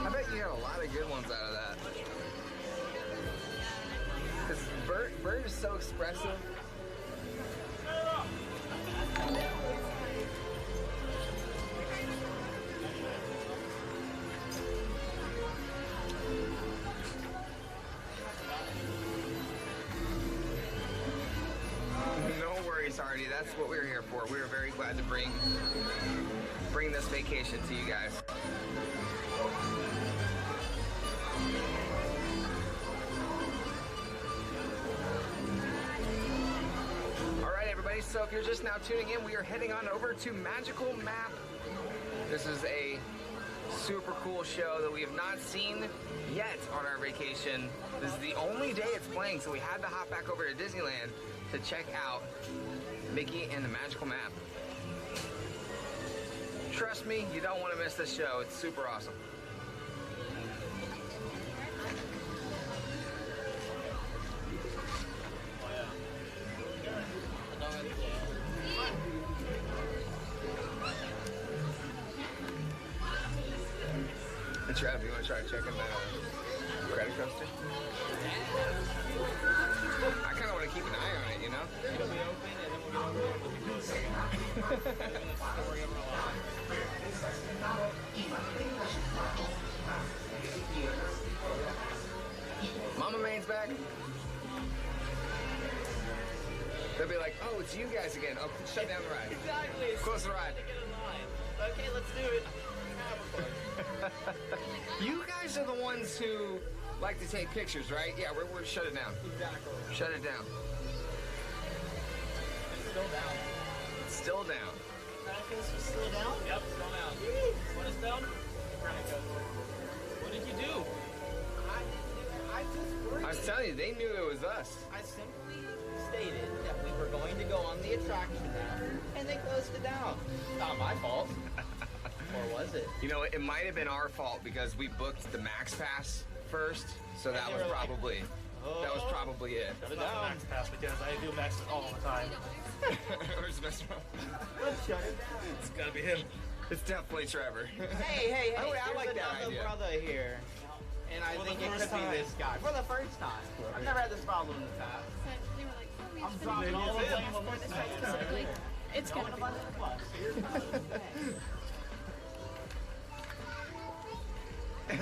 I bet you got a lot of good ones out of that. Because Bert is so expressive. No worries, Hardy. That's what we were here for. We were very glad to bring this vacation to you guys. All right, everybody. So if you're just now tuning in, we are heading on over to Magical Map. This is a super cool show that we have not seen yet on our vacation. This is the only day it's playing, so we had to hop back over to Disneyland to check out Mickey and the Magical Map. Trust me, you don't want to miss this show. It's super awesome. Hey, Trav, you want to try checking the credit coaster? I kind of want to keep an eye on it, you know? It'll be open and then we'll get over with the Mama Main's back. They'll be like, oh, it's you guys again. Oh, shut down the ride. Exactly. Close the ride. Okay, let's do it. You guys are the ones who like to take pictures, right? Yeah, we're shut it down. Exactly. Shut it down. It's still down. It's still down. Practice is still down? Yep, still down. What is down? What did you do? I just I was telling you, they knew it was us. I simply stated that we were going to go on the attraction now, and they closed it down. Not my fault. Or was it? You know, it might have been our fault because we booked the Max Pass first, so that they was were like, probably it. It's not the Max Pass because I do Max all the time. Or it's messed up. Let's shut it down. It's gotta be him. It's definitely Trevor. Hey, I there's like that another idea. brother here. And I For think the it could first be time. this guy. For the first time. I've never had this problem in the past. They were like, oh, we I'm just dropping all the blame on this guy. specifically. It's gonna be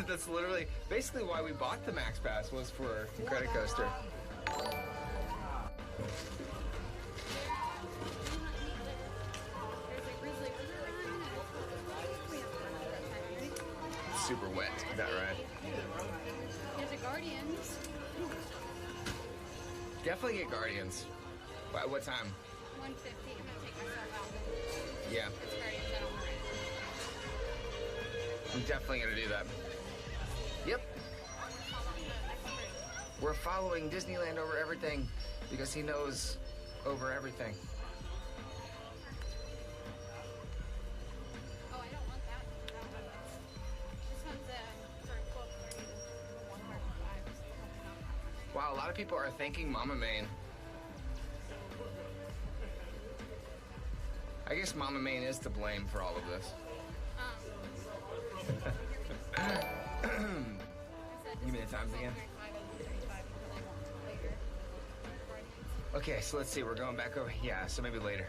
That's literally, basically why we bought the Max Pass was for the credit coaster. It's super wet, is that right? There's a Guardians. Definitely get Guardians. By what time? 150. I'm gonna take myself out. Yeah, It's Guardians. I don't mind. I'm definitely gonna do that. Yep. We're following Disneyland over everything because he knows over everything. Oh, I don't want that. This one's for 12:30. Wow, a lot of people are thanking Mama Main. I guess Mama Main is to blame for all of this. Give me the times again. Oh, Okay, so let's see. We're going back over. Yeah, so maybe later.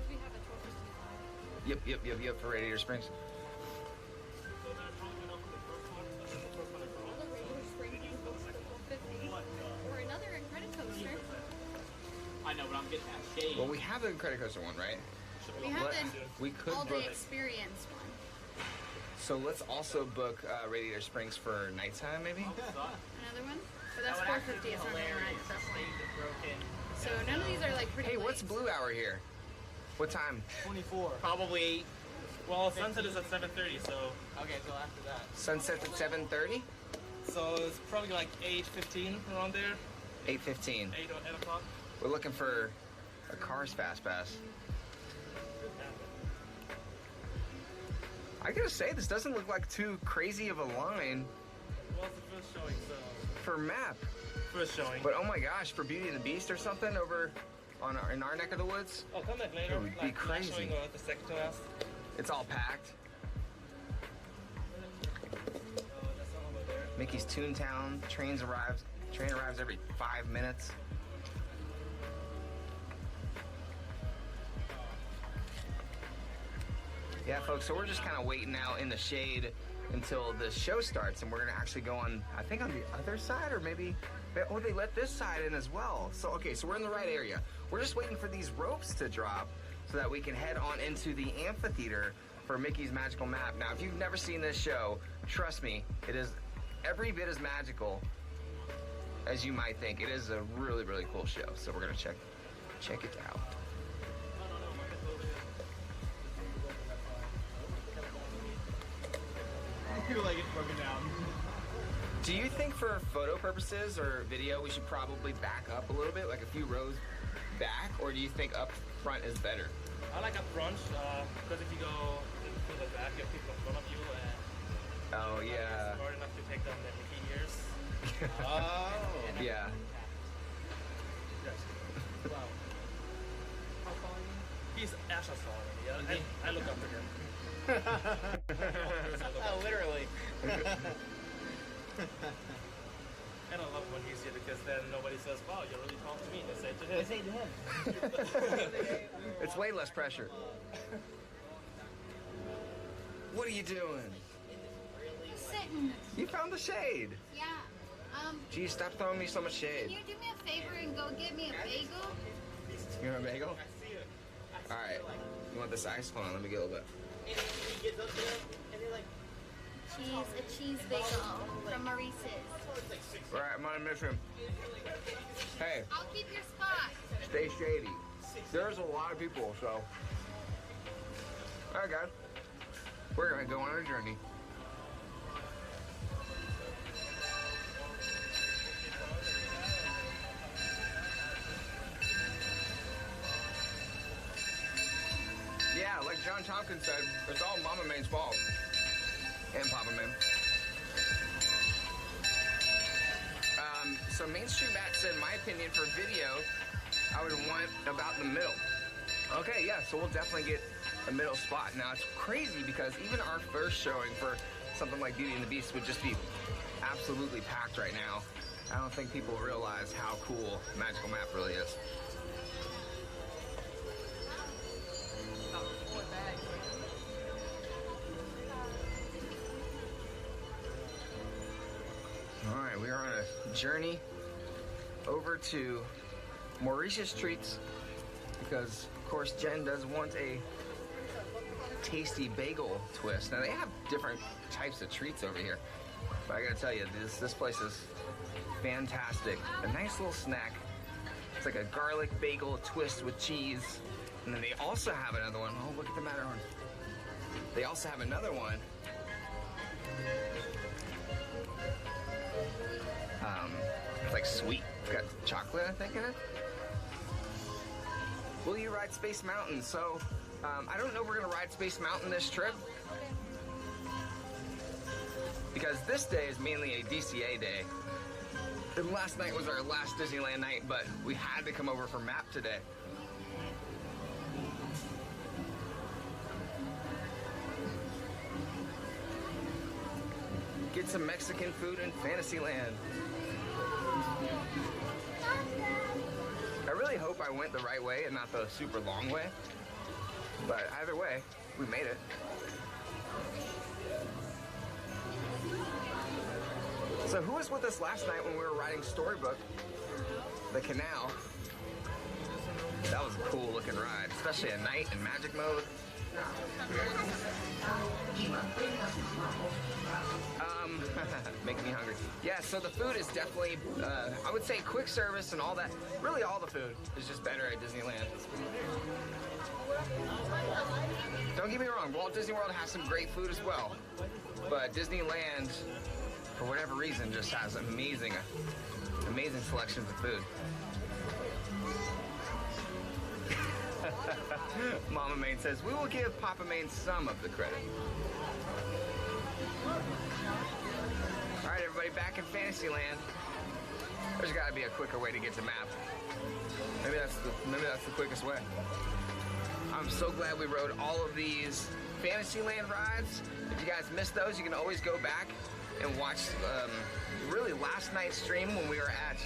We have a tour. Yep, for Radiator Springs. All the regular spring people still go 50. Or another Incredicoaster. I know, but I'm getting that shade. Well, we have the Incredicoaster one, right? We have We could the all book. day experience one. So let's also book Radiator Springs for nighttime, maybe? Another one? But that's 450. It's not very nice at that point. Broken. So none of these are like pretty Hey, late. what's Blue Hour here? What time? 24. Probably. Well, sunset is at 7:30, so Okay, so after that. Sunset at 7:30? it's probably like 8:15 around there. 8:15. 8 or 8 o'clock. We're looking for a Cars Fast Pass. I gotta say, this doesn't look like too crazy of a line Well, it's the first showing, so for map. first showing. But oh my gosh, for Beauty and the Beast or something over in our neck of the woods, I'll come back later. It would be last crazy. showing or the second to last. it's all packed. That's all over there. Mickey's Toontown, train arrives every 5 minutes. Yeah, folks, so we're just kind of waiting out in the shade until the show starts, and we're gonna actually go on, I think on the other side, or maybe, oh, they let this side in as well. So, okay, so we're in the right area. We're just waiting for these ropes to drop so that we can head on into the amphitheater for Mickey's Magical Map. Now, if you've never seen this show, trust me, it is every bit as magical as you might think. It is a really, really cool show. So we're gonna check it out. I feel like it's broken down. Do you think for photo purposes or video, we should probably back up a little bit, like a few rows back, or do you think up front is better? I like up front because if you go to the back, you have people in front of you, and Oh, yeah. it's hard enough to take down the Mickey ears. Oh. Yeah. Wow. How tall are you? He's Asha's tall. Yeah, I look up to him. Oh, literally. And I love when he's here because then nobody says, "Wow, you're really tall to me." They say to him. I say to him. It's way less pressure. What are you doing? Sitting. You found the shade. Yeah. Geez, stop throwing me so much Can shade. you do me a favor and go get me a bagel? You want a bagel? All right. You want this ice? Hold on, let me get a little bit. And he gets up to them, and they're like, A cheese bagel from Maurice's. All right, I'm on a mission. Hey, I'll keep your spot. stay shady. There's a lot of people, so. All right, guys. We're gonna go on our journey. Yeah, like John Tompkins said, it's all Mama Main's fault. And Papa Main. So Mainstream Matt said, my opinion for video, I would want about the middle. Okay, yeah, so we'll definitely get a middle spot. Now, it's crazy because even our first showing for something like Beauty and the Beast would just be absolutely packed right now. I don't think people realize how cool Magical Map really is. All right, we are on a journey over to Mauritius Treats because, of course, Jen does want a tasty bagel twist. Now, they have different types of treats over here, but I gotta tell you, this place is fantastic. A nice little snack. It's like a garlic bagel twist with cheese. And then they also have another one. Oh, look at the Matterhorn. They also have another one. It's like sweet. It's got chocolate, I think, in it. Will you ride Space Mountain? So, I don't know if we're gonna ride Space Mountain this trip. Because this day is mainly a DCA day. And last night was our last Disneyland night, but we had to come over for MAP today. Get some Mexican food in Fantasyland. I really hope I went the right way and not the super long way. But either way, we made it. So who was with us last night when we were riding Storybook, the canal? That was a cool looking ride, especially at night in magic mode. Making me hungry. Yeah, so the food is definitely, I would say quick service and all that. Really all the food is just better at Disneyland. Don't get me wrong, Walt Disney World has some great food as well. But Disneyland, for whatever reason, just has amazing selections of food. Mama Main says, we will give Papa Main some of the credit. All right, everybody, back in Fantasyland. There's got to be a quicker way to get to map. Maybe that's the quickest way. I'm so glad we rode all of these Fantasyland rides. If you guys missed those, you can always go back and watch really last night's stream when we were at,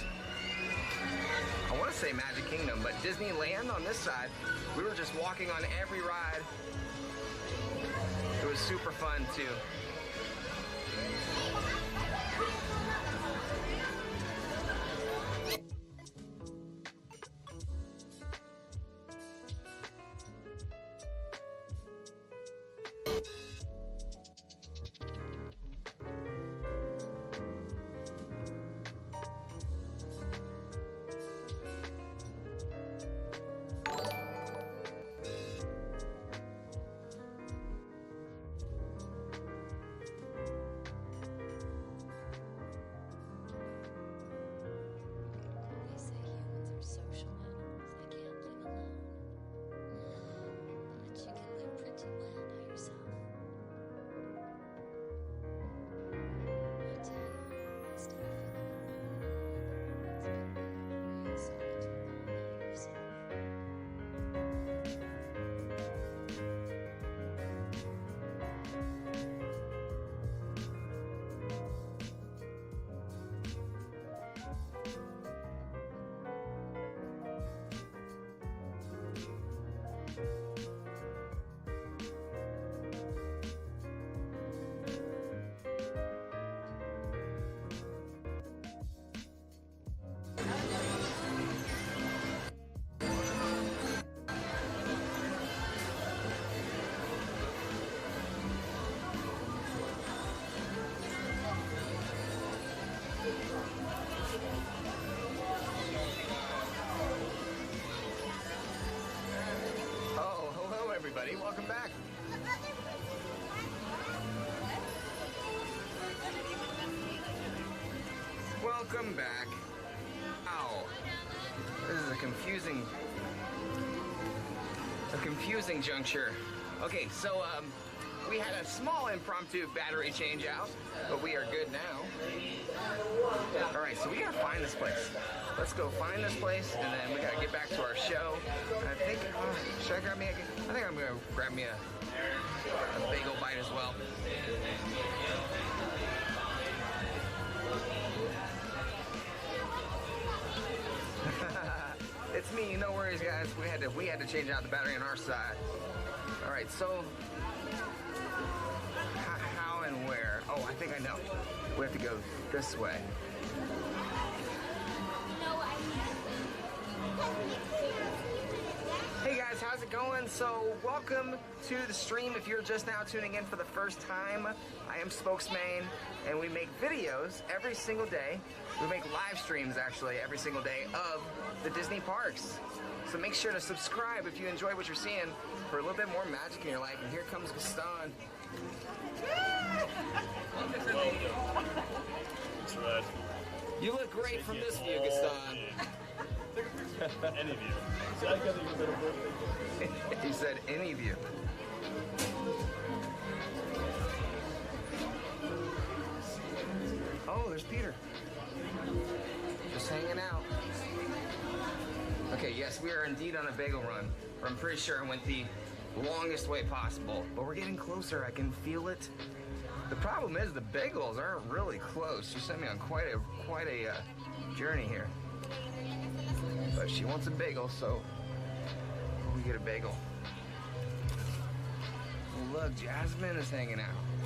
I want to say Magic Kingdom, but Disneyland on this side. We were just walking on every ride. It was super fun too. Everybody, welcome back. Welcome back. Ow. This is a confusing juncture. Okay, so we had a small impromptu battery change out, but we are good now. All right, so we gotta find this place. Let's go find this place, and then we gotta get back to our show. I think, should I grab me I think I'm gonna grab me a bagel bite as well. It's me, no worries guys. We had to change out the battery on our side. All right, so how and where? Oh, I think I know. We have to go this way. Hey guys, how's it going? So welcome to the stream. If you're just now tuning in for the first time, I am Spokesman, and we make videos every single day. We make live streams actually every single day of the Disney parks. So make sure to subscribe if you enjoy what you're seeing for a little bit more magic in your life. And here comes Gaston. You look great from this view, Gaston. Any view. He said any view. Oh, there's Peter. Just hanging out. Okay, yes, we are indeed on a bagel run. I'm pretty sure I went the longest way possible, but we're getting closer. I can feel it. The problem is the bagels aren't really close. You sent me on quite a journey here. But she wants a bagel, so we get a bagel. Well, look, Jasmine is hanging out.